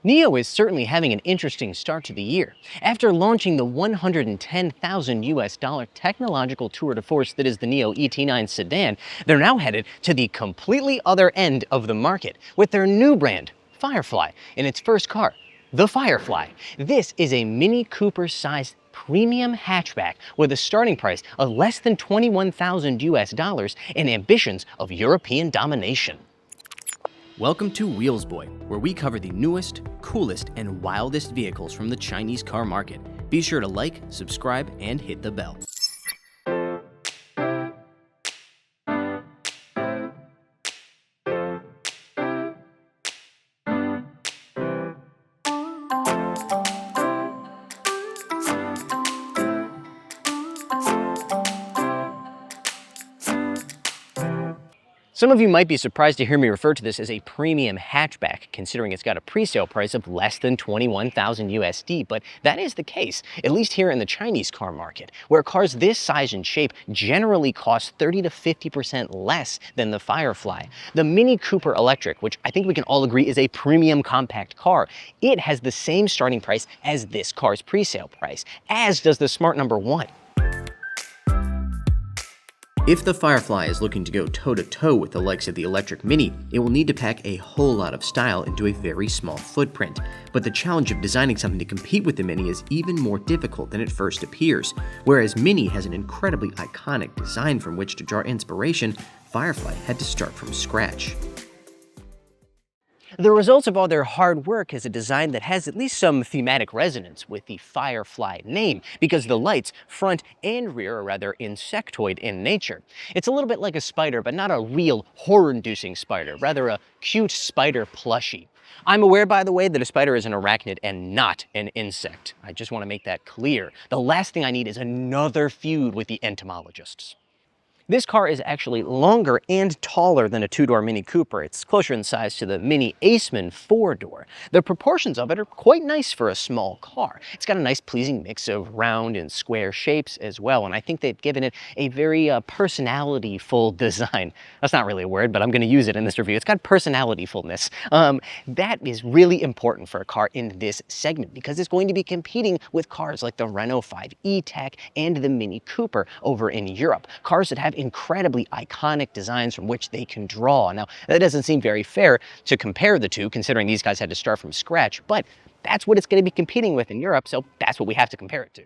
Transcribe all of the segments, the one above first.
NIO is certainly having an interesting start to the year. After launching the $110,000 technological tour de force that is the NIO ET9 sedan, they're now headed to the completely other end of the market with their new brand, Firefly, in its first car, the Firefly. This is a Mini Cooper sized premium hatchback with a starting price of less than $21,000 and ambitions of European domination. Welcome to Wheels Boy, where we cover the newest, coolest, and wildest vehicles from the Chinese car market. Be sure to like, subscribe, and hit the bell. Some of you might be surprised to hear me refer to this as a premium hatchback, considering it's got a pre-sale price of less than 21,000 USD, but that is the case, at least here in the Chinese car market, where cars this size and shape generally cost 30 to 50% less than the Firefly. The Mini Cooper Electric, which I think we can all agree is a premium compact car, it has the same starting price as this car's pre-sale price, as does the Smart Number 1. If the Firefly is looking to go toe-to-toe with the likes of the electric Mini, it will need to pack a whole lot of style into a very small footprint. But the challenge of designing something to compete with the Mini is even more difficult than it first appears. Whereas Mini has an incredibly iconic design from which to draw inspiration, Firefly had to start from scratch. The results of all their hard work is a design that has at least some thematic resonance with the Firefly name, because the lights, front and rear, are rather insectoid in nature. It's a little bit like a spider, but not a real horror-inducing spider, rather a cute spider plushie. I'm aware, by the way, that a spider is an arachnid and not an insect. I just want to make that clear. The last thing I need is another feud with the entomologists. This car is actually longer and taller than a two-door Mini Cooper. It's closer in size to the Mini Aceman four-door. The proportions of it are quite nice for a small car. It's got a nice pleasing mix of round and square shapes as well, and I think they've given it a very personality-full design. That's not really a word, but I'm going to use it in this review. It's got personality-fullness. That is really important for a car in this segment because it's going to be competing with cars like the Renault 5 E-Tech and the Mini Cooper over in Europe. Cars that have incredibly iconic designs from which they can draw. Now, that doesn't seem very fair to compare the two, considering these guys had to start from scratch, but that's what it's going to be competing with in Europe, so that's what we have to compare it to.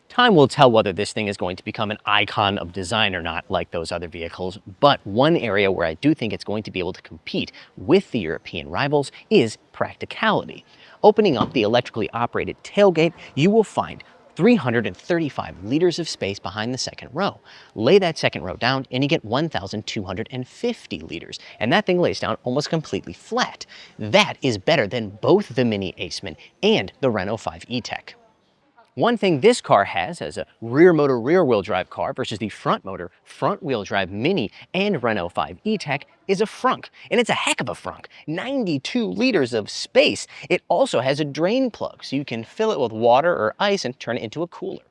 Time will tell whether this thing is going to become an icon of design or not, like those other vehicles, but one area where I do think it's going to be able to compete with the European rivals is practicality. Opening up the electrically operated tailgate, you will find 335 liters of space behind the second row. Lay that second row down and you get 1,250 liters. And that thing lays down almost completely flat. That is better than both the Mini Aceman and the Renault 5 E-Tech. One thing this car has as a rear motor rear wheel drive car versus the front motor front wheel drive Mini and Renault 5 E-Tech is a frunk, and it's a heck of a frunk, 92 liters of space. It also has a drain plug, so you can fill it with water or ice and turn it into a cooler.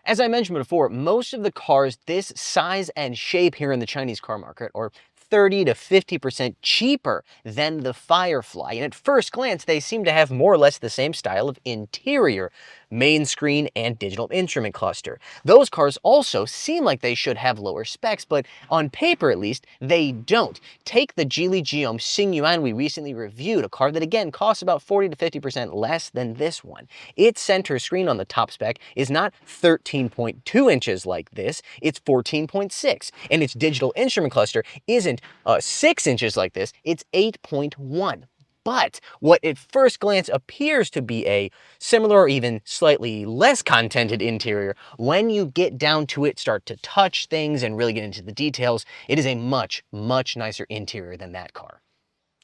As I mentioned before, most of the cars this size and shape here in the Chinese car market are 30 to 50% cheaper than the Firefly. And at first glance, they seem to have more or less the same style of interior, main screen and digital instrument cluster. Those cars also seem like they should have lower specs, but on paper at least, they don't. Take the Geely Guillaume Xingyuan we recently reviewed, a car that again costs about 40 to 50% less than this one. Its center screen on the top spec is not 13.2 inches like this, it's 14.6, and its digital instrument cluster isn't 6 inches like this, it's 8.1. But what at first glance appears to be a similar or even slightly less contented interior, when you get down to it, start to touch things and really get into the details, it is a much, much nicer interior than that car.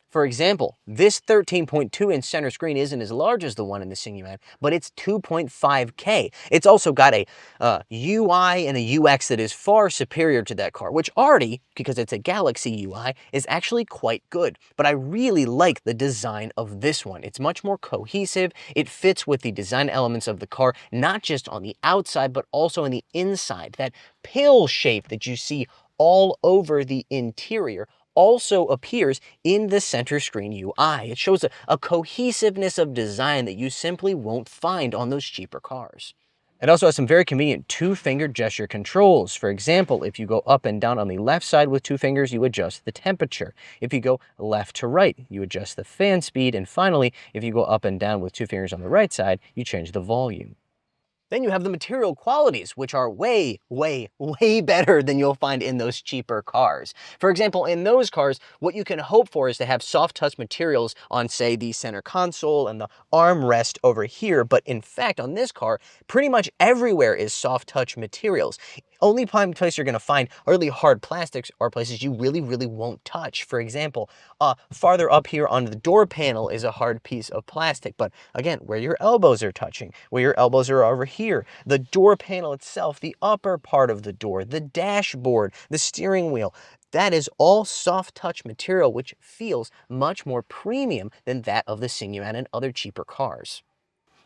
For example, this 13.2-inch center screen isn't as large as the one in the Xingyuan, but it's 2.5K. It's also got a UI and a UX that is far superior to that car, which already, because it's a Galaxy UI, is actually quite good. But I really like the design of this one. It's much more cohesive. It fits with the design elements of the car, not just on the outside, but also on the inside. That pill shape that you see all over the interior also appears in the center screen UI. It shows a cohesiveness of design that you simply won't find on those cheaper cars. It also has some very convenient two-finger gesture controls. For example, if you go up and down on the left side with two fingers, you adjust the temperature. If you go left to right, you adjust the fan speed. And finally, if you go up and down with two fingers on the right side, you change the volume. Then you have the material qualities, which are way, way, way better than you'll find in those cheaper cars. For example, in those cars, what you can hope for is to have soft touch materials on, say, the center console and the armrest over here. But in fact, on this car, pretty much everywhere is soft touch materials. Only place you're going to find really hard plastics are places you really, really won't touch. For example, farther up here on the door panel is a hard piece of plastic. But again, where your elbows are touching, where your elbows are over here, the door panel itself, the upper part of the door, the dashboard, the steering wheel, that is all soft touch material, which feels much more premium than that of the Sinuan and other cheaper cars.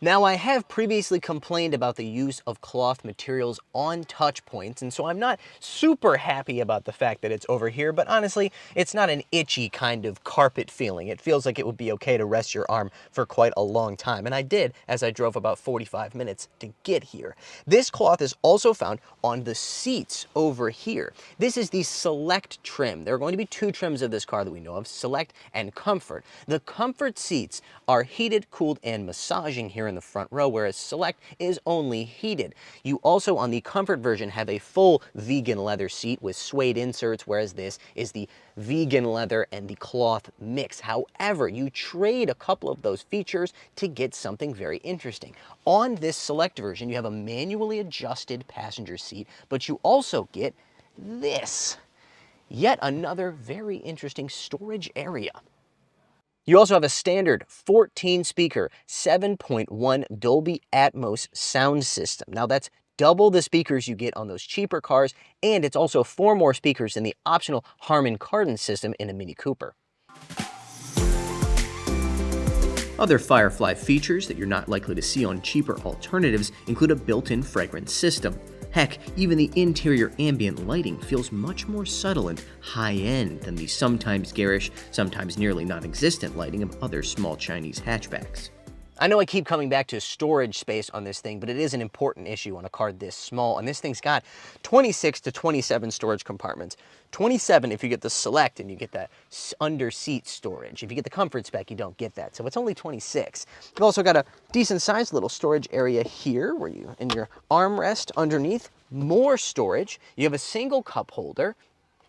Now, I have previously complained about the use of cloth materials on touch points, and so I'm not super happy about the fact that it's over here, but honestly, it's not an itchy kind of carpet feeling. It feels like it would be okay to rest your arm for quite a long time, and I did as I drove about 45 minutes to get here. This cloth is also found on the seats over here. This is the Select trim. There are going to be two trims of this car that we know of, Select and Comfort. The Comfort seats are heated, cooled, and massaging here in the front row, whereas Select is only heated. You also, on the Comfort version, have a full vegan leather seat with suede inserts, whereas this is the vegan leather and the cloth mix. However, you trade a couple of those features to get something very interesting. On this Select version, you have a manually adjusted passenger seat, but you also get this. Yet another very interesting storage area. You also have a standard 14-speaker, 7.1 Dolby Atmos sound system. Now that's double the speakers you get on those cheaper cars, and it's also 4 more speakers than the optional Harman Kardon system in a Mini Cooper. Other Firefly features that you're not likely to see on cheaper alternatives include a built-in fragrance system. Heck, even the interior ambient lighting feels much more subtle and high-end than the sometimes garish, sometimes nearly non-existent lighting of other small Chinese hatchbacks. I know I keep coming back to storage space on this thing, but it is an important issue on a car this small, and this thing's got 26 to 27 storage compartments. 27 if you get the Select and you get that under-seat storage. If you get the Comfort spec, you don't get that, so it's only 26. You've also got a decent-sized little storage area here, where you, in your armrest underneath, more storage. You have a single cup holder.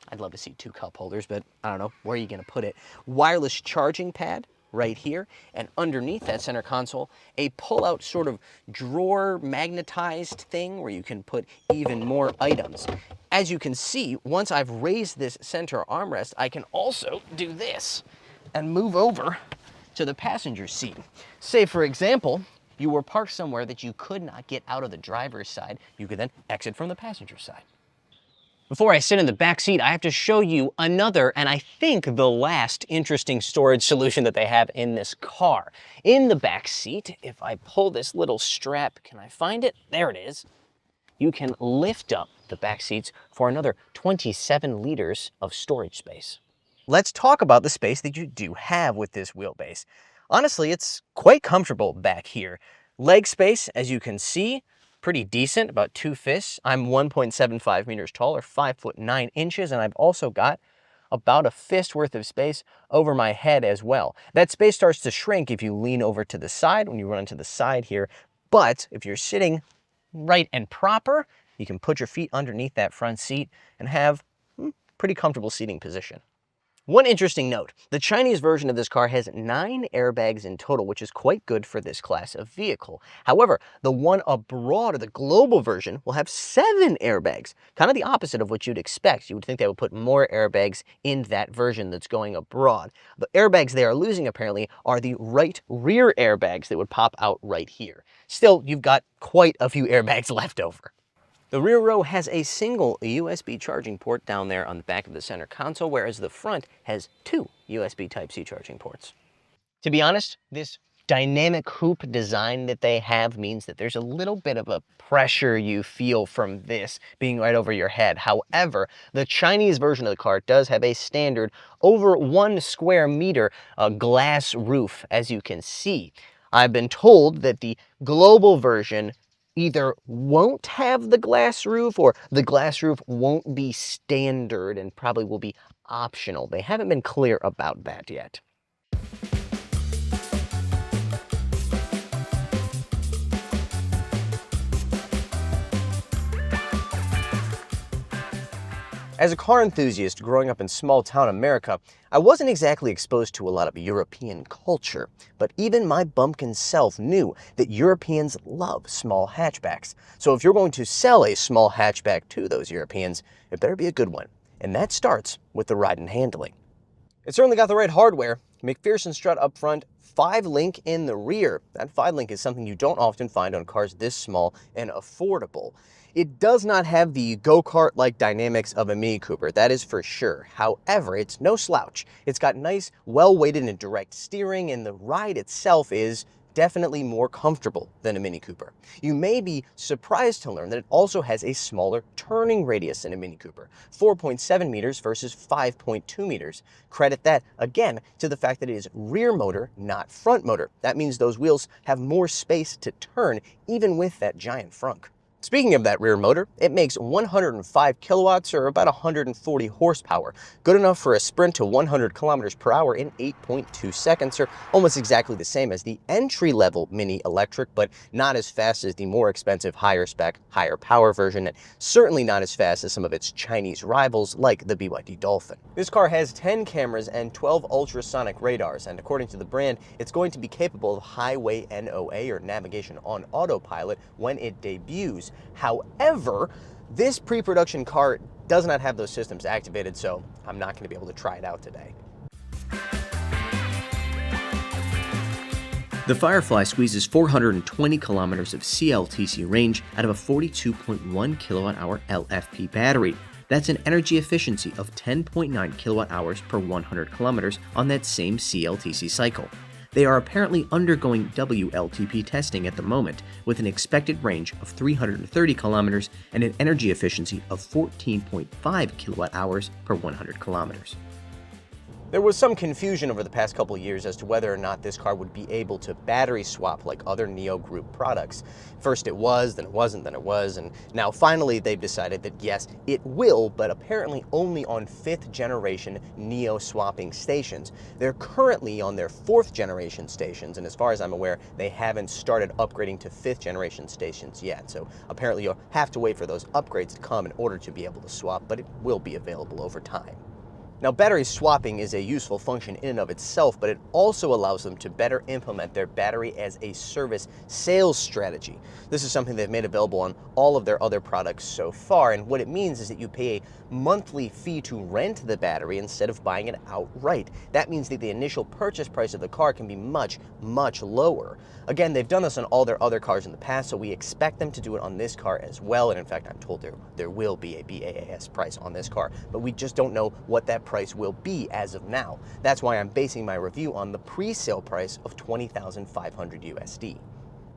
I'd love to see 2 cup holders, but I don't know, where are you gonna put it? Wireless charging pad right here, and underneath that center console, a pull-out sort of drawer magnetized thing where you can put even more items. As you can see, once I've raised this center armrest, I can also do this and move over to the passenger seat. Say, for example, you were parked somewhere that you could not get out of the driver's side, you could then exit from the passenger side. Before I sit in the back seat, I have to show you another, and I think the last interesting storage solution that they have in this car. In the back seat, if I pull this little strap, can I find it? There it is. You can lift up the back seats for another 27 liters of storage space. Let's talk about the space that you do have with this wheelbase. Honestly, it's quite comfortable back here. Leg space, as you can see, pretty decent, about 2 fists. I'm 1.75 meters tall, or 5 foot 9 inches, and I've also got about a fist worth of space over my head as well. That space starts to shrink if you lean over to the side when you run to the side here, but if you're sitting right and proper, you can put your feet underneath that front seat and have pretty comfortable seating position. One interesting note, the Chinese version of this car has 9 airbags in total, which is quite good for this class of vehicle. However, the one abroad, or the global version, will have 7 airbags, kind of the opposite of what you'd expect. You would think they would put more airbags in that version that's going abroad. The airbags they are losing, apparently, are the right rear airbags that would pop out right here. Still, you've got quite a few airbags left over. The rear row has a single USB charging port down there on the back of the center console, whereas the front has 2 USB Type-C charging ports. To be honest, this dynamic hoop design that they have means that there's a little bit of a pressure you feel from this being right over your head. However, the Chinese version of the car does have a standard over 1 square meter glass roof, as you can see. I've been told that the global version either won't have the glass roof or the glass roof won't be standard and probably will be optional. They haven't been clear about that yet. As a car enthusiast growing up in small town America, I wasn't exactly exposed to a lot of European culture, but even my bumpkin self knew that Europeans love small hatchbacks. So if you're going to sell a small hatchback to those Europeans, it better be a good one. And that starts with the ride and handling. It certainly got the right hardware. McPherson strut up front, 5-link in the rear. That 5-link is something you don't often find on cars this small and affordable. It does not have the go-kart-like dynamics of a Mini Cooper, that is for sure. However, it's no slouch. It's got nice, well-weighted and direct steering, and the ride itself is definitely more comfortable than a Mini Cooper. You may be surprised to learn that it also has a smaller turning radius than a Mini Cooper, 4.7 meters versus 5.2 meters. Credit that, again, to the fact that it is rear motor, not front motor. That means those wheels have more space to turn, even with that giant frunk. Speaking of that rear motor, it makes 105 kilowatts or about 140 horsepower, good enough for a sprint to 100 kilometers per hour in 8.2 seconds, or almost exactly the same as the entry-level Mini Electric, but not as fast as the more expensive, higher spec, higher power version, and certainly not as fast as some of its Chinese rivals like the BYD Dolphin. This car has 10 cameras and 12 ultrasonic radars, and according to the brand, it's going to be capable of highway NOA, or navigation on autopilot, when it debuts. However, this pre-production car does not have those systems activated, so I'm not going to be able to try it out today. The Firefly squeezes 420 kilometers of CLTC range out of a 42.1 kilowatt-hour LFP battery. That's an energy efficiency of 10.9 kilowatt-hours per 100 kilometers on that same CLTC cycle. They are apparently undergoing WLTP testing at the moment, with an expected range of 330 kilometers and an energy efficiency of 14.5 kilowatt-hours per 100 kilometers. There was some confusion over the past couple years as to whether or not this car would be able to battery swap like other NIO Group products. First it was, then it wasn't, then it was, and now finally they've decided that yes, it will, but apparently only on 5th generation NIO swapping stations. They're currently on their 4th generation stations, and as far as I'm aware, they haven't started upgrading to 5th generation stations yet. So apparently you'll have to wait for those upgrades to come in order to be able to swap, but it will be available over time. Now, battery swapping is a useful function in and of itself, but it also allows them to better implement their battery as a service sales strategy. This is something they've made available on all of their other products so far, and what it means is that you pay a monthly fee to rent the battery instead of buying it outright. That means that the initial purchase price of the car can be much, much lower. Again, they've done this on all their other cars in the past, so we expect them to do it on this car as well, and in fact, I'm told there will be a BAAS price on this car, but we just don't know what that price will be as of now. That's why I'm basing my review on the pre-sale price of $20,500 USD.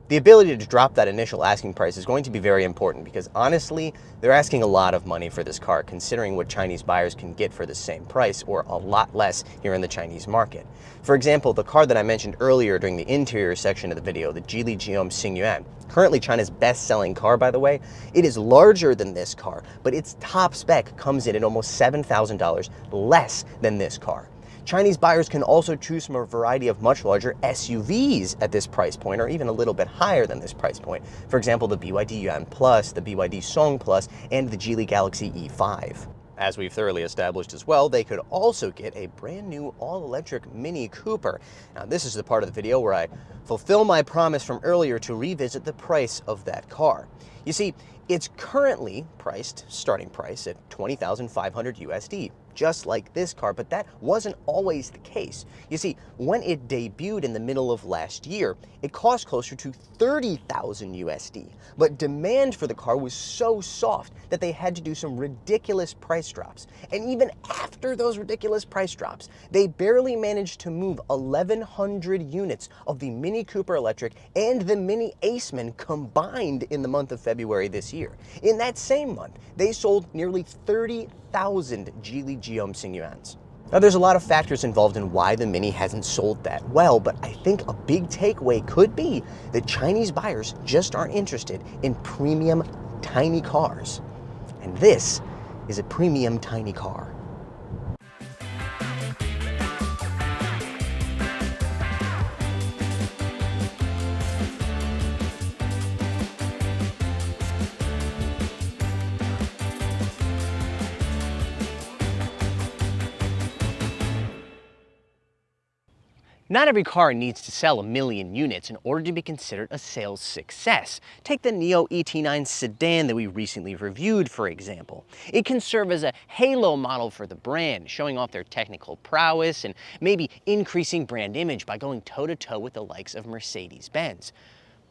The ability to drop that initial asking price is going to be very important because honestly, they're asking a lot of money for this car considering what Chinese buyers can get for the same price or a lot less here in the Chinese market. For example, the car that I mentioned earlier during the interior section of the video, the Geely Guillaume Xingyuan, currently China's best-selling car by the way, it is larger than this car, but its top spec comes in at almost $7,000 less than this car. Chinese buyers can also choose from a variety of much larger SUVs at this price point, or even a little bit higher than this price point. For example, the BYD Yuan Plus, the BYD Song Plus, and the Geely Galaxy E5. As we've thoroughly established as well, they could also get a brand new all-electric Mini Cooper. Now, this is the part of the video where I fulfill my promise from earlier to revisit the price of that car. You see, it's currently priced, starting price, at $20,500 USD. just like this car, but that wasn't always the case. You see, when it debuted in the middle of last year, it cost closer to 30,000 USD, but demand for the car was so soft that they had to do some ridiculous price drops. And even after those ridiculous price drops, they barely managed to move 1,100 units of the Mini Cooper Electric and the Mini Aceman combined in the month of February this year. In that same month, they sold nearly 30,000 Geely Geom Xingyuans. Now, there's a lot of factors involved in why the Mini hasn't sold that well, but I think a big takeaway could be that Chinese buyers just aren't interested in premium tiny cars. And this is a premium tiny car. Not every car needs to sell 1 million units in order to be considered a sales success. Take the NIO ET9 sedan that we recently reviewed, for example. It can serve as a halo model for the brand, showing off their technical prowess and maybe increasing brand image by going toe-to-toe with the likes of Mercedes-Benz.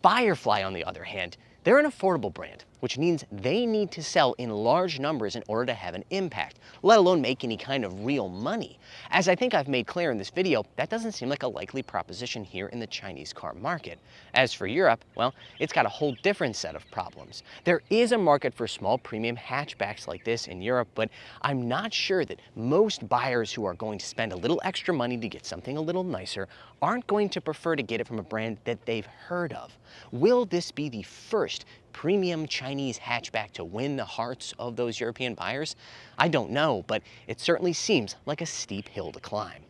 Firefly, on the other hand, they're an affordable brand, which means they need to sell in large numbers in order to have an impact, let alone make any kind of real money. As I think I've made clear in this video, that doesn't seem like a likely proposition here in the Chinese car market. As for Europe, well, it's got a whole different set of problems. There is a market for small premium hatchbacks like this in Europe, but I'm not sure that most buyers who are going to spend a little extra money to get something a little nicer aren't going to prefer to get it from a brand that they've heard of. Will this be the first premium Chinese hatchback to win the hearts of those European buyers? I don't know, but it certainly seems like a steep hill to climb.